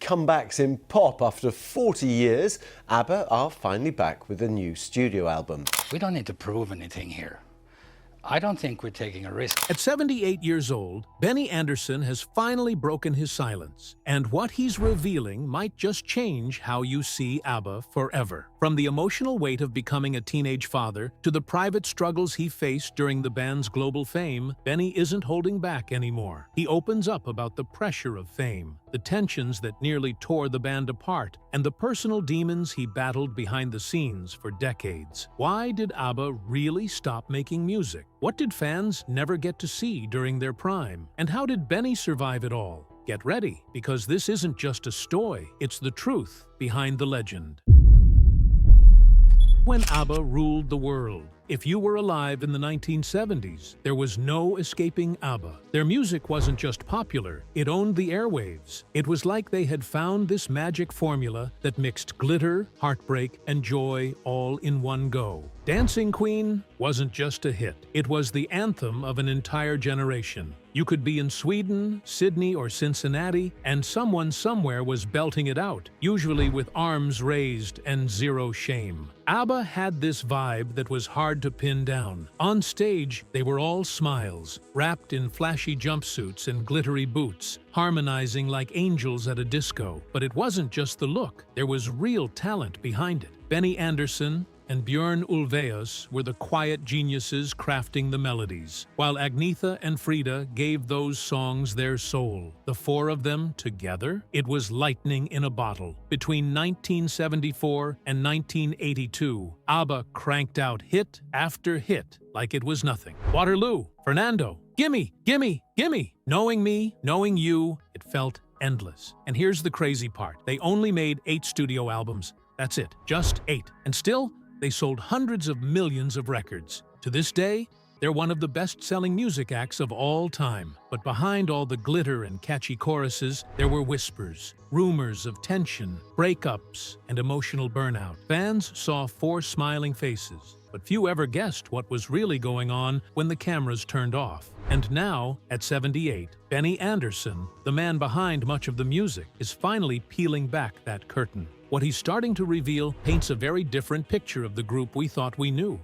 comebacks in pop. After 40 years, ABBA are finally back with a new studio album. We don't need to prove anything here. I don't think we're taking a risk. At 78 years old, Benny Andersson has finally broken his silence, and what he's revealing might just change how you see ABBA forever. From the emotional weight of becoming a teenage father to the private struggles he faced during the band's global fame, Benny isn't holding back anymore. He opens up about the pressure of fame, the tensions that nearly tore the band apart, and the personal demons he battled behind the scenes for decades. Why did ABBA really stop making music? What did fans never get to see during their prime? And how did Benny survive it all? Get ready, because this isn't just a story, it's the truth behind the legend. When ABBA ruled the world. If you were alive in the 1970s, there was no escaping ABBA. Their music wasn't just popular, it owned the airwaves. It was like they had found this magic formula that mixed glitter, heartbreak, and joy all in one go. Dancing Queen wasn't just a hit, it was the anthem of an entire generation. You could be in Sweden, Sydney, or Cincinnati, and someone somewhere was belting it out, usually with arms raised and zero shame. ABBA had this vibe that was hard to pin down. On stage, they were all smiles, wrapped in flashy jumpsuits and glittery boots, harmonizing like angels at a disco. But it wasn't just the look, there was real talent behind it. Benny Andersson and Björn Ulvaeus were the quiet geniuses crafting the melodies, while Agnetha and Frida gave those songs their soul. The four of them together, it was lightning in a bottle. Between 1974 and 1982, ABBA cranked out hit after hit like it was nothing. Waterloo, Fernando, Gimme, Gimme, Gimme. Knowing Me, Knowing You, it felt endless. And here's the crazy part. They only made 8 studio albums. That's it, just 8. And still, they sold hundreds of millions of records. To this day, they're one of the best-selling music acts of all time. But behind all the glitter and catchy choruses, there were whispers, rumors of tension, breakups, and emotional burnout. Fans saw 4 smiling faces, but few ever guessed what was really going on when the cameras turned off. And now, at 78, Benny Andersson, the man behind much of the music, is finally peeling back that curtain. What he's starting to reveal paints a very different picture of the group we thought we knew.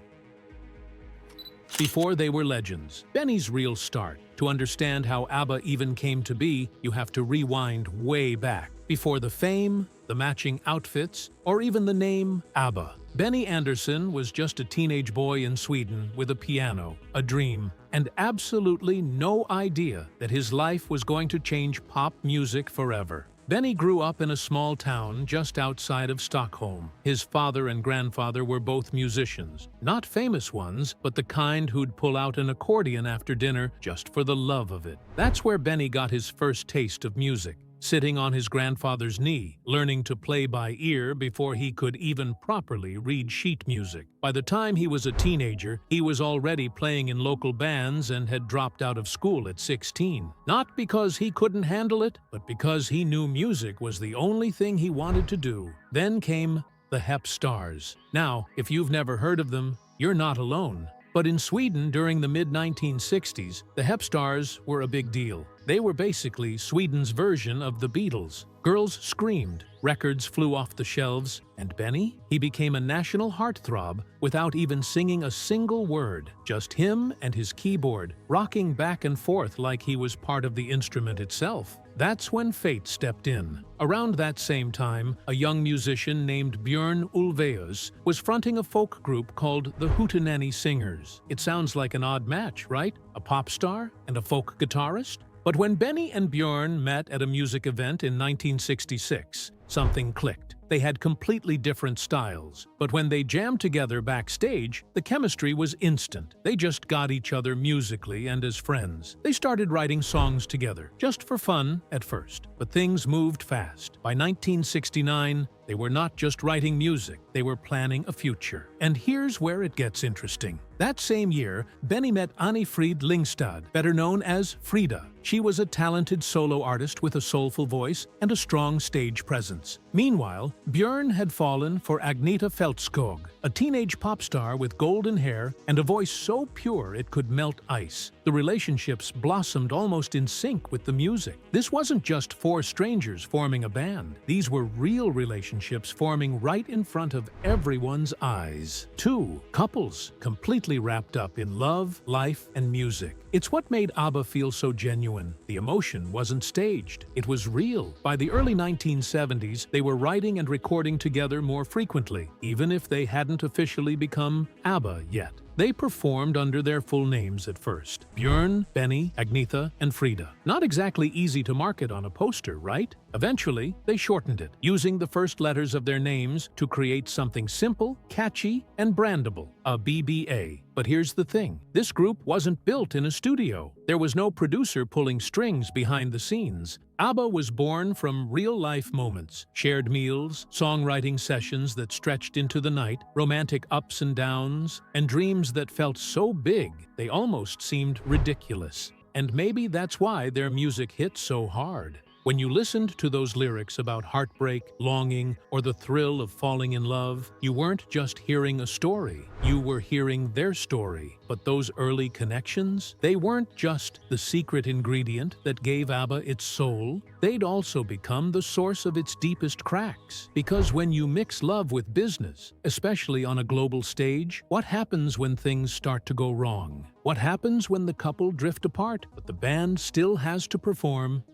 Before they were legends, Benny's real start. To understand how ABBA even came to be, you have to rewind way back. Before the fame, the matching outfits, or even the name ABBA. Benny Andersson was just a teenage boy in Sweden with a piano, a dream, and absolutely no idea that his life was going to change pop music forever. Benny grew up in a small town just outside of Stockholm. His father and grandfather were both musicians. Not famous ones, but the kind who'd pull out an accordion after dinner just for the love of it. That's where Benny got his first taste of music. Sitting on his grandfather's knee, learning to play by ear before he could even properly read sheet music. By the time he was a teenager, he was already playing in local bands and had dropped out of school at 16. Not because he couldn't handle it, but because he knew music was the only thing he wanted to do. Then came the Hep Stars. Now, if you've never heard of them, you're not alone. But in Sweden during the mid-1960s, the Hep Stars were a big deal. They were basically Sweden's version of the Beatles. Girls screamed, records flew off the shelves, and Benny? He became a national heartthrob without even singing a single word. Just him and his keyboard, rocking back and forth like he was part of the instrument itself. That's when fate stepped in. Around that same time, a young musician named Björn Ulvaeus was fronting a folk group called the Hootenanny Singers. It sounds like an odd match, right? A pop star and a folk guitarist? But when Benny and Björn met at a music event in 1966, something clicked. They had completely different styles, but when they jammed together backstage, the chemistry was instant. They just got each other musically and as friends. They started writing songs together, just for fun at first, but things moved fast. By 1969, They were not just writing music, they were planning a future. And here's where it gets interesting. That same year, Benny met Anni-Frid Lyngstad, better known as Frida. She was a talented solo artist with a soulful voice and a strong stage presence. Meanwhile, Björn had fallen for Agneta Fältskog, a teenage pop star with golden hair and a voice so pure it could melt ice. The relationships blossomed almost in sync with the music. This wasn't just four strangers forming a band. These were real relationships forming right in front of everyone's eyes. Two couples, completely wrapped up in love, life, and music. It's what made ABBA feel so genuine. The emotion wasn't staged. It was real. By the early 1970s, they were writing and recording together more frequently, even if they hadn't officially become ABBA yet. They performed under their full names at first: Björn, Benny, Agneta, and Frida. Not exactly easy to market on a poster, right? Eventually, they shortened it, using the first letters of their names to create something simple, catchy, and brandable: ABBA. But here's the thing. This group wasn't built in a studio. There was no producer pulling strings behind the scenes. ABBA was born from real-life moments, shared meals, songwriting sessions that stretched into the night, romantic ups and downs, and dreams that felt so big they almost seemed ridiculous. And maybe that's why their music hit so hard. When you listened to those lyrics about heartbreak, longing, or the thrill of falling in love, you weren't just hearing a story, you were hearing their story. But those early connections, they weren't just the secret ingredient that gave ABBA its soul, they'd also become the source of its deepest cracks. Because when you mix love with business, especially on a global stage, what happens when things start to go wrong? What happens when the couple drift apart, but the band still has to perform?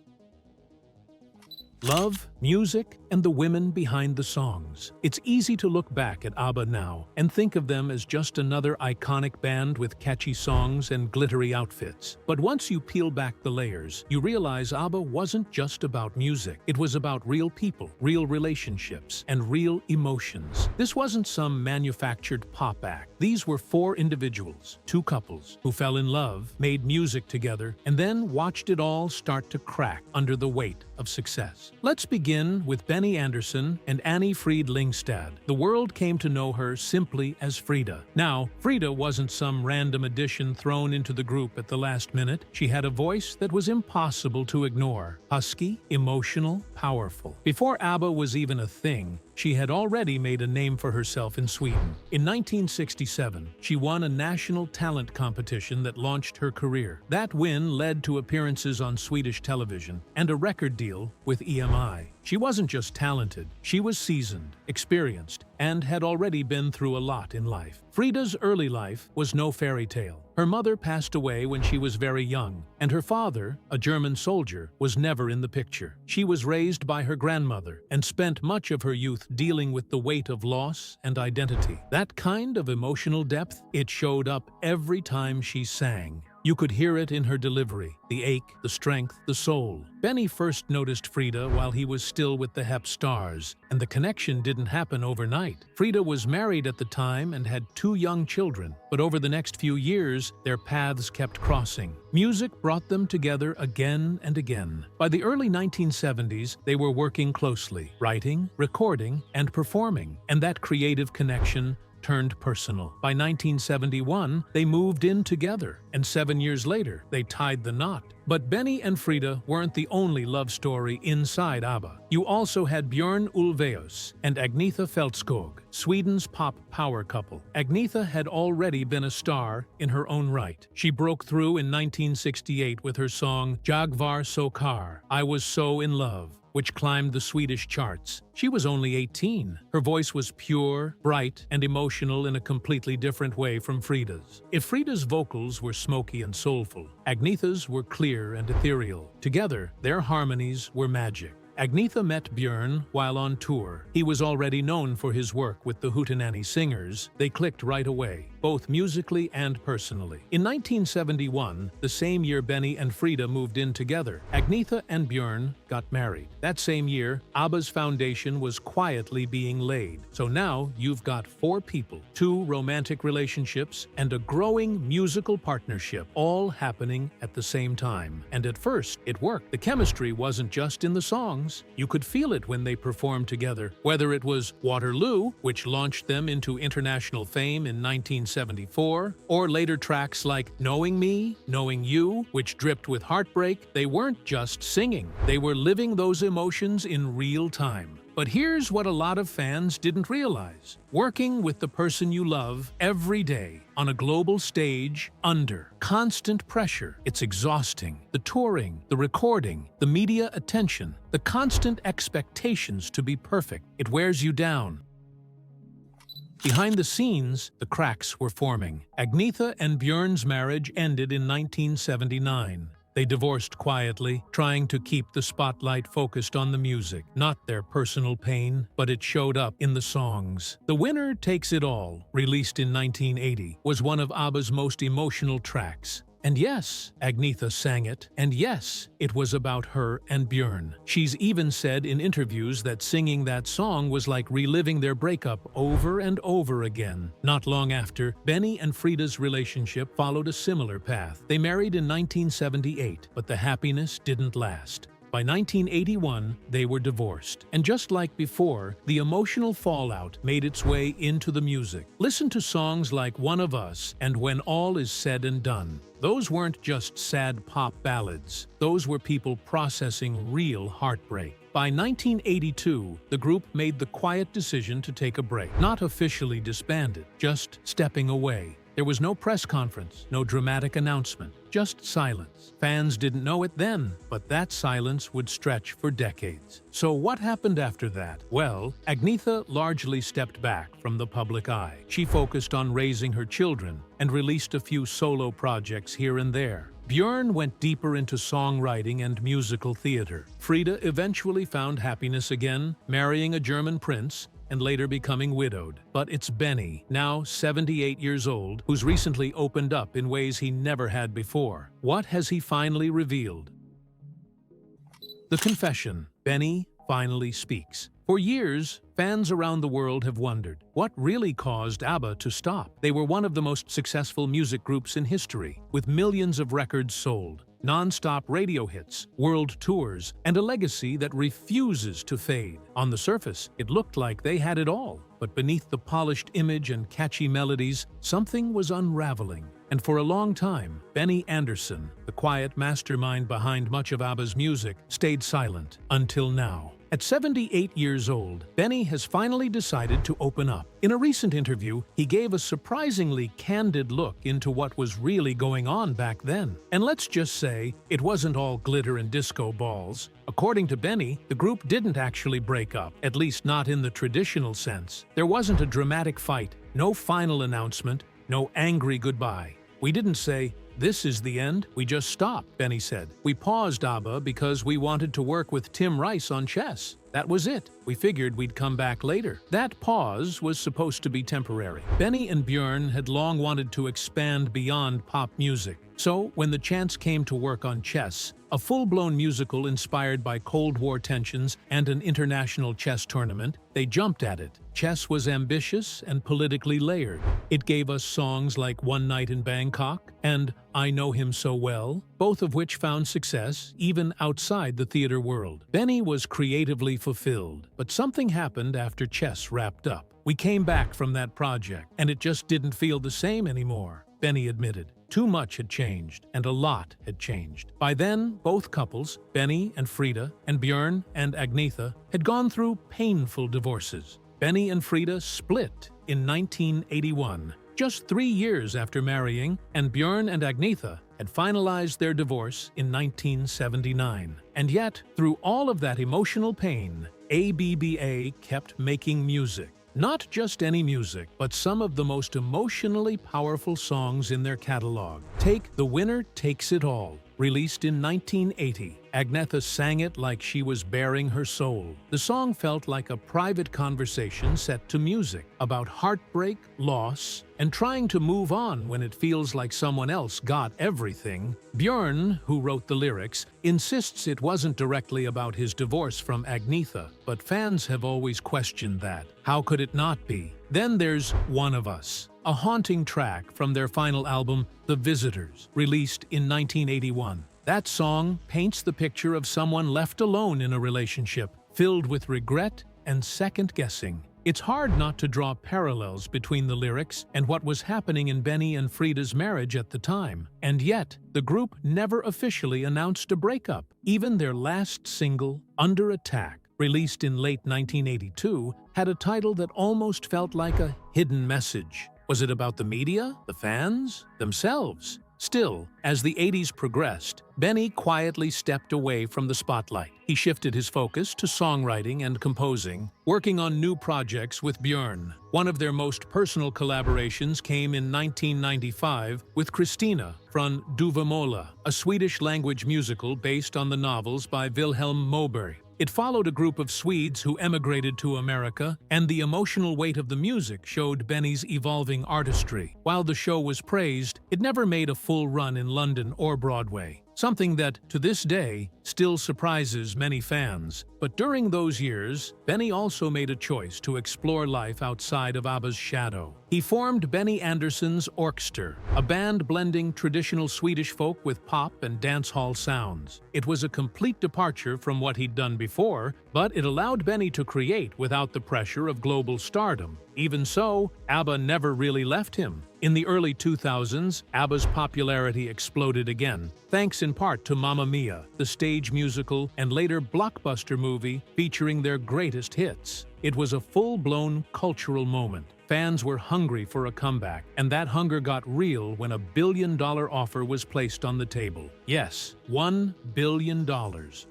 Love, music, and the women behind the songs. It's easy to look back at ABBA now and think of them as just another iconic band with catchy songs and glittery outfits. But once you peel back the layers, you realize ABBA wasn't just about music. It was about real people, real relationships, and real emotions. This wasn't some manufactured pop act. These were four individuals, two couples, who fell in love, made music together, and then watched it all start to crack under the weight of success. Let's begin with Benny Andersson and Anni-Frid Lyngstad. The world came to know her simply as Frida. Now, Frida wasn't some random addition thrown into the group at the last minute. She had a voice that was impossible to ignore. Husky, emotional, powerful. Before ABBA was even a thing, she had already made a name for herself in Sweden. In 1967, she won a national talent competition that launched her career. That win led to appearances on Swedish television and a record deal with EMI. She wasn't just talented, she was seasoned, experienced, and had already been through a lot in life. Frida's early life was no fairy tale. Her mother passed away when she was very young, and her father, a German soldier, was never in the picture. She was raised by her grandmother and spent much of her youth dealing with the weight of loss and identity. That kind of emotional depth, it showed up every time she sang. You could hear it in her delivery, the ache, the strength, the soul. Benny first noticed Frida while he was still with the Hep Stars, and the connection didn't happen overnight. Frida was married at the time and had two young children, but over the next few years, their paths kept crossing. Music brought them together again and again. By the early 1970s, they were working closely, writing, recording, and performing, and that creative connection turned personal. By 1971, they moved in together, and 7 years later, they tied the knot. But Benny and Frida weren't the only love story inside ABBA. You also had Björn Ulvaeus and Agneta Fältskog, Sweden's pop power couple. Agneta had already been a star in her own right. She broke through in 1968 with her song Jag var så kär, I Was So in Love, which climbed the Swedish charts. She was only 18. Her voice was pure, bright, and emotional in a completely different way from Frida's. If Frida's vocals were smoky and soulful, Agneta's were clear and ethereal. Together, their harmonies were magic. Agneta met Björn while on tour. He was already known for his work with the Hootenanny Singers. They clicked right away. both musically and personally. In 1971, the same year Benny and Frida moved in together, Agnetha and Björn got married. That same year, ABBA's foundation was quietly being laid. So now you've got 4 people, 2 romantic relationships, and a growing musical partnership, all happening at the same time. And at first, it worked. The chemistry wasn't just in the songs. You could feel it when they performed together. Whether it was Waterloo, which launched them into international fame in 1974, or later tracks like Knowing Me, Knowing You, which dripped with heartbreak, they weren't just singing. They were living those emotions in real time. But here's what a lot of fans didn't realize. Working with the person you love every day on a global stage under constant pressure, it's exhausting. The touring, the recording, the media attention, the constant expectations to be perfect, it wears you down. Behind the scenes, the cracks were forming. Agnetha and Björn's marriage ended in 1979. They divorced quietly, trying to keep the spotlight focused on the music, not their personal pain, but it showed up in the songs. The Winner Takes It All, released in 1980, was one of ABBA's most emotional tracks. And yes, Agnetha sang it, and yes, it was about her and Björn. She's even said in interviews that singing that song was like reliving their breakup over and over again. Not long after, Benny and Frida's relationship followed a similar path. They married in 1978, but the happiness didn't last. By 1981, they were divorced. And just like before, the emotional fallout made its way into the music. Listen to songs like One of Us and When All Is Said and Done. Those weren't just sad pop ballads. Those were people processing real heartbreak. By 1982, the group made the quiet decision to take a break. Not officially disbanded, just stepping away. There was no press conference, no dramatic announcement, just silence. Fans didn't know it then, but that silence would stretch for decades. So what happened after that? Well, Agnetha largely stepped back from the public eye. She focused on raising her children and released a few solo projects here and there. Björn went deeper into songwriting and musical theater. Frida eventually found happiness again, marrying a German prince, and later becoming widowed. But it's Benny, now 78 years old, who's recently opened up in ways he never had before. What has he finally revealed? The confession. Benny finally speaks. For years, fans around the world have wondered, what really caused ABBA to stop? They were one of the most successful music groups in history, with millions of records sold, non-stop radio hits, world tours, and a legacy that refuses to fade. On the surface, it looked like they had it all, but beneath the polished image and catchy melodies, something was unraveling. And for a long time, Benny Andersson, the quiet mastermind behind much of ABBA's music, stayed silent until now. At 78 years old, Benny has finally decided to open up. In a recent interview, he gave a surprisingly candid look into what was really going on back then. And let's just say, it wasn't all glitter and disco balls. According to Benny, the group didn't actually break up, at least not in the traditional sense. There wasn't a dramatic fight, no final announcement, no angry goodbye. We didn't say, "This is the end, we just stopped," Benny said. "We paused ABBA because we wanted to work with Tim Rice on chess. That was it. We figured we'd come back later." That pause was supposed to be temporary. Benny and Björn had long wanted to expand beyond pop music. So, when the chance came to work on Chess, a full-blown musical inspired by Cold War tensions and an international chess tournament, they jumped at it. Chess was ambitious and politically layered. It gave us songs like One Night in Bangkok and I Know Him So Well, both of which found success even outside the theater world. Benny was creatively fulfilled, but something happened after Chess wrapped up. "We came back from that project, and it just didn't feel the same anymore," Benny admitted. Too much had changed, and a lot had changed. By then, both couples, Benny and Frida, and Björn and Agnetha, had gone through painful divorces. Benny and Frida split in 1981, just 3 years after marrying, and Björn and Agnetha had finalized their divorce in 1979. And yet, through all of that emotional pain, ABBA kept making music. Not just any music, but some of the most emotionally powerful songs in their catalog. Take The Winner Takes It All. Released in 1980, Agnetha sang it like she was bearing her soul. The song felt like a private conversation set to music about heartbreak, loss, and trying to move on when it feels like someone else got everything. Björn, who wrote the lyrics, insists it wasn't directly about his divorce from Agnetha, but fans have always questioned that. How could it not be? Then there's One of Us, a haunting track from their final album, The Visitors, released in 1981. That song paints the picture of someone left alone in a relationship, filled with regret and second-guessing. It's hard not to draw parallels between the lyrics and what was happening in Benny and Frida's marriage at the time. And yet, the group never officially announced a breakup. Even their last single, Under Attack, released in late 1982, had a title that almost felt like a hidden message. Was it about the media, the fans, themselves? Still, as the 80s progressed, Benny quietly stepped away from the spotlight. He shifted his focus to songwriting and composing, working on new projects with Björn. One of their most personal collaborations came in 1995 with Kristina from Duvemåla, a Swedish-language musical based on the novels by Vilhelm Moberg. It followed a group of Swedes who emigrated to America, and the emotional weight of the music showed Benny's evolving artistry. While the show was praised, it never made a full run in London or Broadway, something that, to this day, still surprises many fans. But during those years, Benny also made a choice to explore life outside of ABBA's shadow. He formed Benny Andersson's Orkester, a band blending traditional Swedish folk with pop and dance hall sounds. It was a complete departure from what he'd done before, but it allowed Benny to create without the pressure of global stardom. Even so, ABBA never really left him. In the early 2000s, ABBA's popularity exploded again, thanks in part to Mamma Mia, the stage musical and later blockbuster movie featuring their greatest hits. It was a full-blown cultural moment. Fans were hungry for a comeback, and that hunger got real when a $1 billion offer was placed on the table. Yes, $1 billion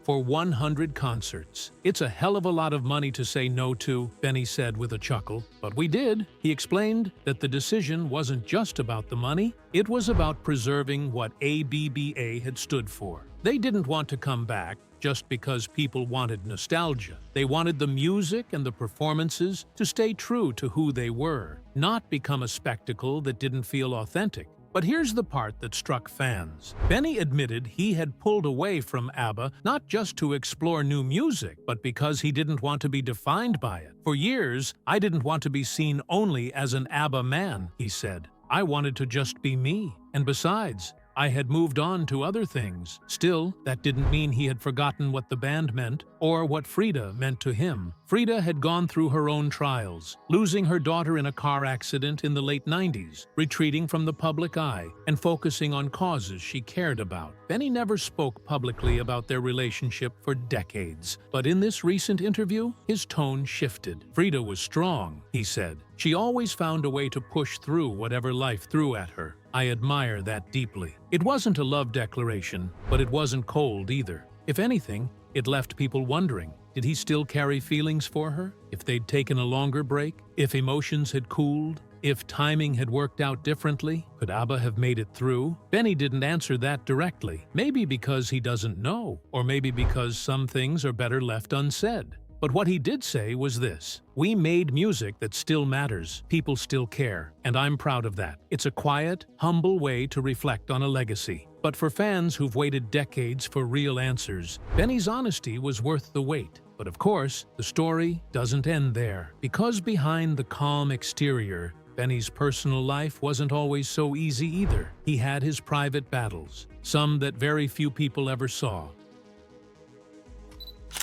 for 100 concerts. It's a hell of a lot of money to say no to, Benny said with a chuckle. But we did. He explained that the decision wasn't just about the money, it was about preserving what ABBA had stood for. They didn't want to come back just because people wanted nostalgia. They wanted the music and the performances to stay true to who they were, not become a spectacle that didn't feel authentic. But here's the part that struck fans. Benny admitted he had pulled away from ABBA not just to explore new music, but because he didn't want to be defined by it. For years, I didn't want to be seen only as an ABBA man, he said. I wanted to just be me. And besides, I had moved on to other things. Still, that didn't mean he had forgotten what the band meant or what Frida meant to him. Frida had gone through her own trials, losing her daughter in a car accident in the late 90s, retreating from the public eye, and focusing on causes she cared about. Benny never spoke publicly about their relationship for decades, but in this recent interview, his tone shifted. Frida was strong, he said. She always found a way to push through whatever life threw at her. I admire that deeply. It wasn't a love declaration, but it wasn't cold either. If anything, it left people wondering, did he still carry feelings for her? If they'd taken a longer break? If emotions had cooled? If timing had worked out differently? Could ABBA have made it through? Benny didn't answer that directly. Maybe because he doesn't know, or maybe because some things are better left unsaid. But what he did say was this: we made music that still matters, people still care, and I'm proud of that. It's a quiet, humble way to reflect on a legacy. But for fans who've waited decades for real answers, Benny's honesty was worth the wait. But of course, the story doesn't end there. Because behind the calm exterior, Benny's personal life wasn't always so easy either. He had his private battles, some that very few people ever saw.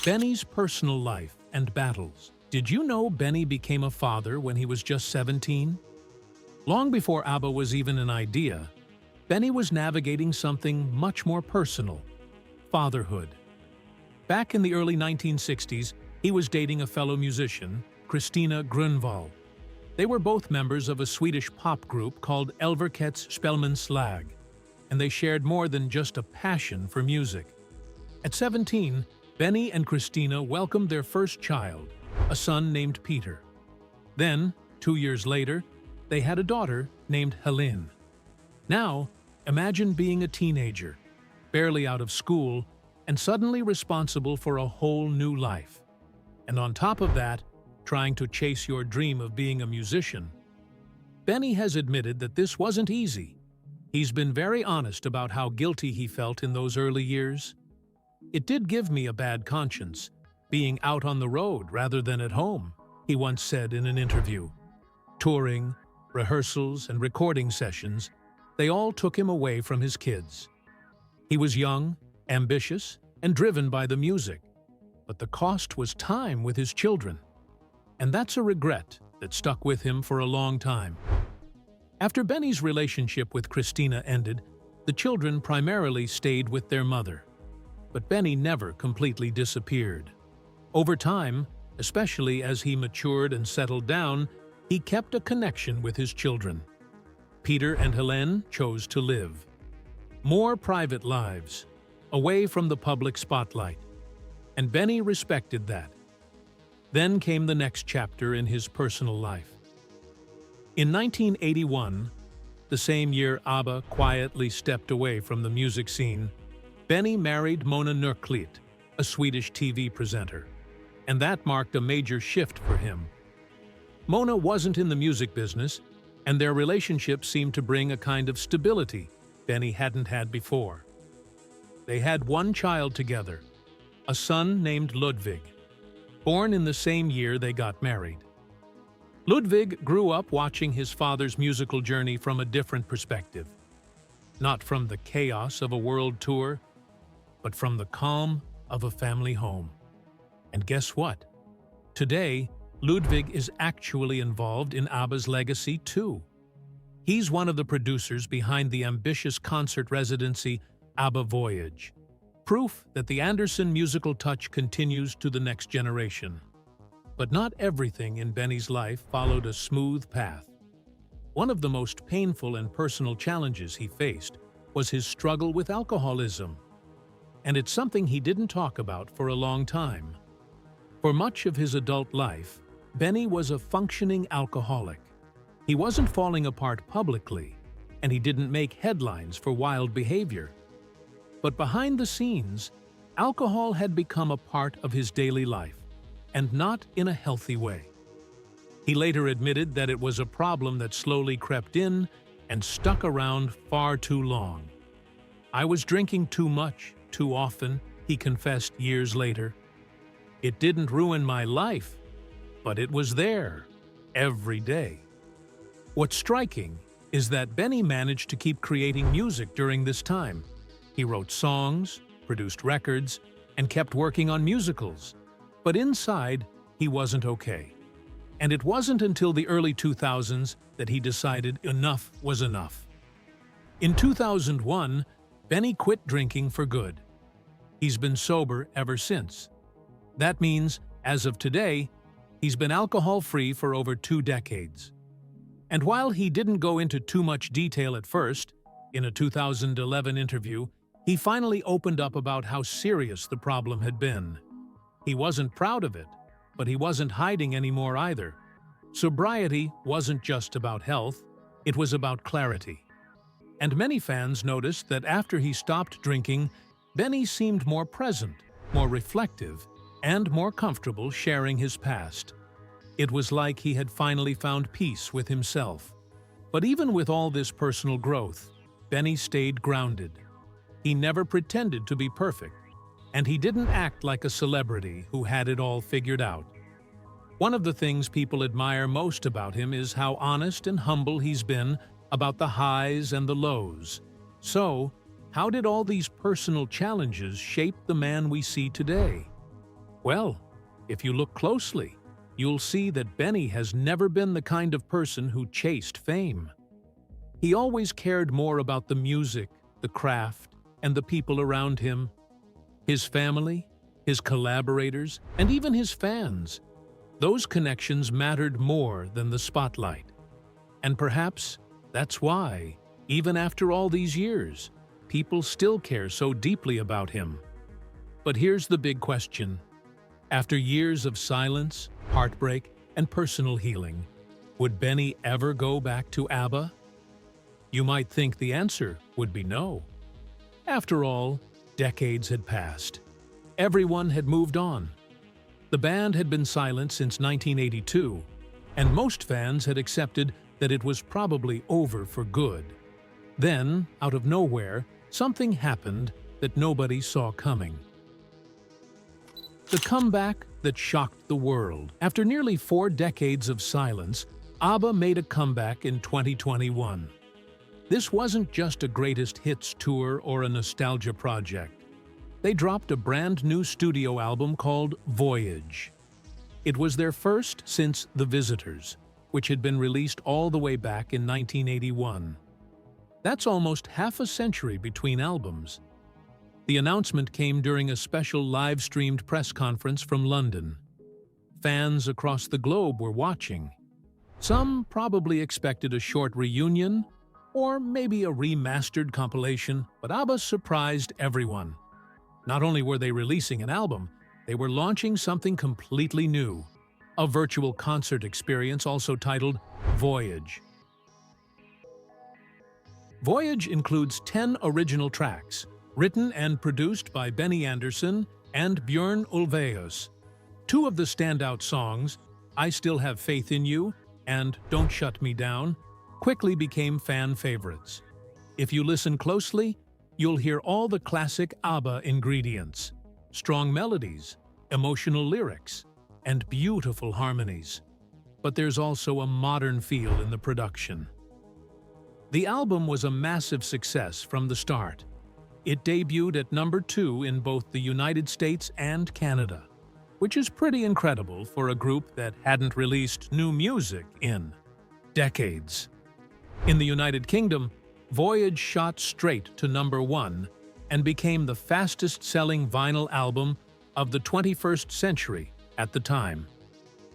Benny's personal life and battles. Did you know Benny became a father when he was just 17? Long before ABBA was even an idea, Benny was navigating something much more personal: fatherhood. Back in the early 1960s, he was dating a fellow musician, Kristina Grönvall. They were both members of a Swedish pop group called Elverkets Spelmanslag, and they shared more than just a passion for music. At 17, Benny and Kristina welcomed their first child, a son named Peter. Then, 2 years later, they had a daughter named Helene. Now, imagine being a teenager. barely out of school, and suddenly responsible for a whole new life. And on top of that, trying to chase your dream of being a musician. Benny has admitted that this wasn't easy. He's been very honest about how guilty he felt in those early years. "It did give me a bad conscience, being out on the road rather than at home," he once said in an interview. Touring, rehearsals, and recording sessions, they all took him away from his kids. He was young, ambitious, and driven by the music, but the cost was time with his children. And that's a regret that stuck with him for a long time. After Benny's relationship with Christina ended, the children primarily stayed with their mother. But Benny never completely disappeared. Over time, especially as he matured and settled down, he kept a connection with his children. Peter and Helene chose to live more private lives, away from the public spotlight, and Benny respected that. Then came the next chapter in his personal life. In 1981, the same year ABBA quietly stepped away from the music scene, Benny married Mona Nörklit, a Swedish TV presenter, and that marked a major shift for him. Mona wasn't in the music business, and their relationship seemed to bring a kind of stability Benny hadn't had before. They had one child together, a son named Ludwig, born in the same year they got married. Ludwig grew up watching his father's musical journey from a different perspective, not from the chaos of a world tour, but from the calm of a family home. And guess what? Today, Ludwig is actually involved in ABBA's legacy too. He's one of the producers behind the ambitious concert residency ABBA Voyage, proof that the Andersson musical touch continues to the next generation. But not everything in Benny's life followed a smooth path. One of the most painful and personal challenges he faced was his struggle with alcoholism. And it's something he didn't talk about for a long time. For much of his adult life, Benny was a functioning alcoholic. He wasn't falling apart publicly, and he didn't make headlines for wild behavior. But behind the scenes, alcohol had become a part of his daily life, and not in a healthy way. He later admitted that it was a problem that slowly crept in and stuck around far too long. "I was drinking too much, too often," he confessed years later. "It didn't ruin my life, but it was there, every day." What's striking is that Benny managed to keep creating music during this time. He wrote songs, produced records, and kept working on musicals. But inside, he wasn't okay. And it wasn't until the early 2000s that he decided enough was enough. In 2001, Benny quit drinking for good. He's been sober ever since. That means, as of today, he's been alcohol-free for over 2 decades. And while he didn't go into too much detail at first, in a 2011 interview, he finally opened up about how serious the problem had been. He wasn't proud of it, but he wasn't hiding anymore either. Sobriety wasn't just about health, it was about clarity. And many fans noticed that after he stopped drinking, Benny seemed more present, more reflective, and more comfortable sharing his past. It was like he had finally found peace with himself. But even with all this personal growth, Benny stayed grounded. He never pretended to be perfect, and he didn't act like a celebrity who had it all figured out. One of the things people admire most about him is how honest and humble he's been about the highs and the lows. So, how did all these personal challenges shape the man we see today? Well, if you look closely, you'll see that Benny has never been the kind of person who chased fame. He always cared more about the music, the craft, and the people around him. His family, his collaborators, and even his fans. Those connections mattered more than the spotlight. And perhaps that's why, even after all these years, people still care so deeply about him. But here's the big question. After years of silence, heartbreak, and personal healing, would Benny ever go back to ABBA? You might think the answer would be no. After all, decades had passed. Everyone had moved on. The band had been silent since 1982, and most fans had accepted that it was probably over for good. Then, out of nowhere, something happened that nobody saw coming. The comeback that shocked the world. After nearly 4 decades of silence, ABBA made a comeback in 2021. This wasn't just a greatest hits tour or a nostalgia project. They dropped a brand new studio album called Voyage. It was their first since The Visitors, which had been released all the way back in 1981. That's almost half a century between albums. The announcement came during a special live-streamed press conference from London. Fans across the globe were watching. Some probably expected a short reunion, or maybe a remastered compilation, but ABBA surprised everyone. Not only were they releasing an album, they were launching something completely new, a virtual concert experience also titled Voyage. Voyage includes 10 original tracks, written and produced by Benny Andersson and Björn Ulvaeus. 2 of the standout songs, I Still Have Faith in You and Don't Shut Me Down, quickly became fan favorites. If you listen closely, you'll hear all the classic ABBA ingredients: strong melodies, emotional lyrics, and beautiful harmonies. But there's also a modern feel in the production. The album was a massive success from the start. It debuted at number 2 in both the United States and Canada, which is pretty incredible for a group that hadn't released new music in decades. In the United Kingdom, Voyage shot straight to number 1 and became the fastest-selling vinyl album of the 21st century at the time.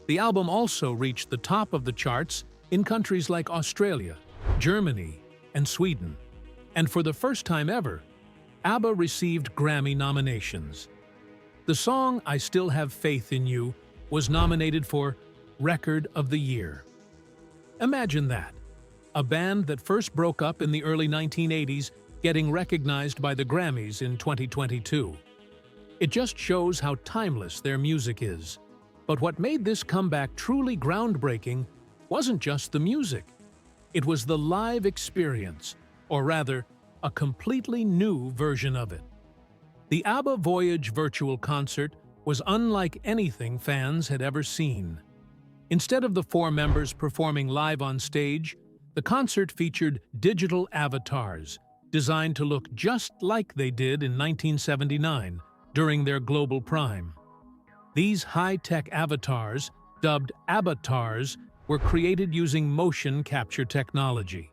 The album also reached the top of the charts in countries like Australia, Germany, and Sweden. And for the first time ever, ABBA received Grammy nominations. The song I Still Have Faith in You was nominated for Record of the Year. Imagine that. A band that first broke up in the early 1980s getting recognized by the Grammys in 2022. It just shows how timeless their music is. But what made this comeback truly groundbreaking wasn't just the music. It was the live experience, or rather, a completely new version of it. The ABBA Voyage virtual concert was unlike anything fans had ever seen. Instead of the 4 members performing live on stage, the concert featured digital avatars designed to look just like they did in 1979 during their global prime. These high-tech avatars, dubbed ABBAtars, were created using motion capture technology.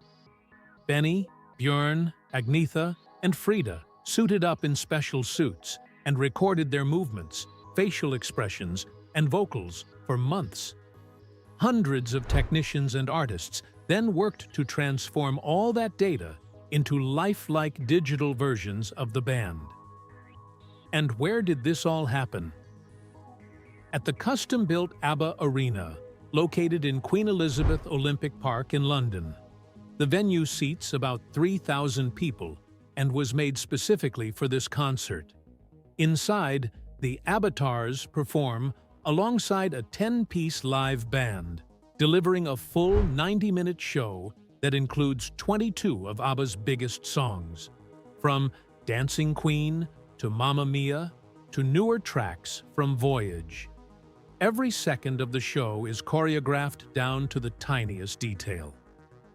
Benny, Björn, Agnetha, and Frida suited up in special suits and recorded their movements, facial expressions, and vocals for months. Hundreds of technicians and artists then worked to transform all that data into lifelike digital versions of the band. And where did this all happen? At the custom-built ABBA Arena, located in Queen Elizabeth Olympic Park in London. The venue seats about 3,000 people and was made specifically for this concert. Inside, the ABBAtars perform alongside a 10-piece live band, delivering a full 90-minute show that includes 22 of ABBA's biggest songs, from Dancing Queen to Mamma Mia to newer tracks from Voyage. Every second of the show is choreographed down to the tiniest detail.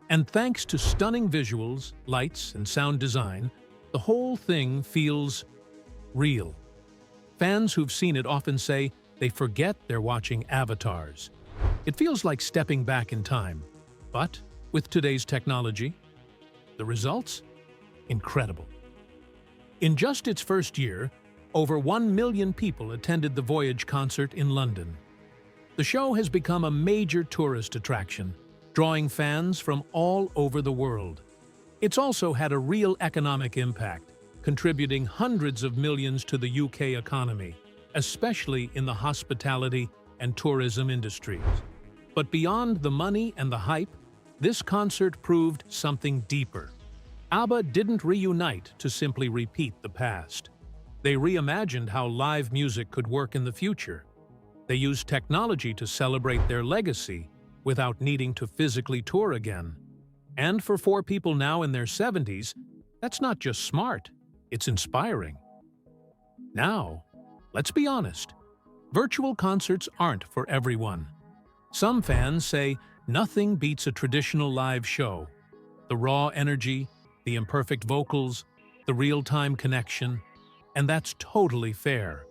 And thanks to stunning visuals, lights, and sound design, the whole thing feels real. Fans who've seen it often say they forget they're watching avatars. It feels like stepping back in time. But with today's technology, the results? Incredible. In just its first year, over 1 million people attended the Voyage concert in London. The show has become a major tourist attraction, drawing fans from all over the world. It's also had a real economic impact, contributing hundreds of millions to the UK economy, especially in the hospitality and tourism industries. But beyond the money and the hype, this concert proved something deeper. ABBA didn't reunite to simply repeat the past. They reimagined how live music could work in the future. They used technology to celebrate their legacy without needing to physically tour again. And for four people now in their 70s, that's not just smart, it's inspiring. Now, let's be honest. Virtual concerts aren't for everyone. Some fans say nothing beats a traditional live show. The raw energy, the imperfect vocals, the real-time connection, and that's totally fair.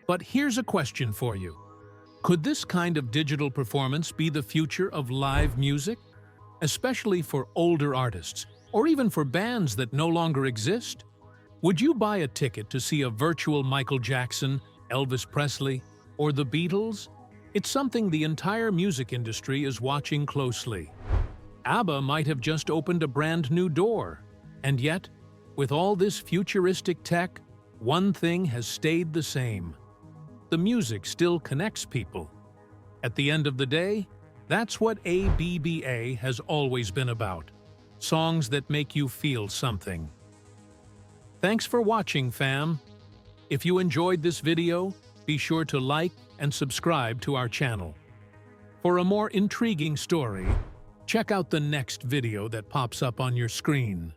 But here's a question for you. Could this kind of digital performance be the future of live music? Especially for older artists, or even for bands that no longer exist? Would you buy a ticket to see a virtual Michael Jackson, Elvis Presley, or the Beatles? It's something the entire music industry is watching closely. ABBA might have just opened a brand new door. And yet, with all this futuristic tech, one thing has stayed the same. The music still connects people. At the end of the day, that's what ABBA has always been about. Songs that make you feel something. Thanks for watching, fam. If you enjoyed this video, be sure to like and subscribe to our channel. For a more intriguing story, check out the next video that pops up on your screen.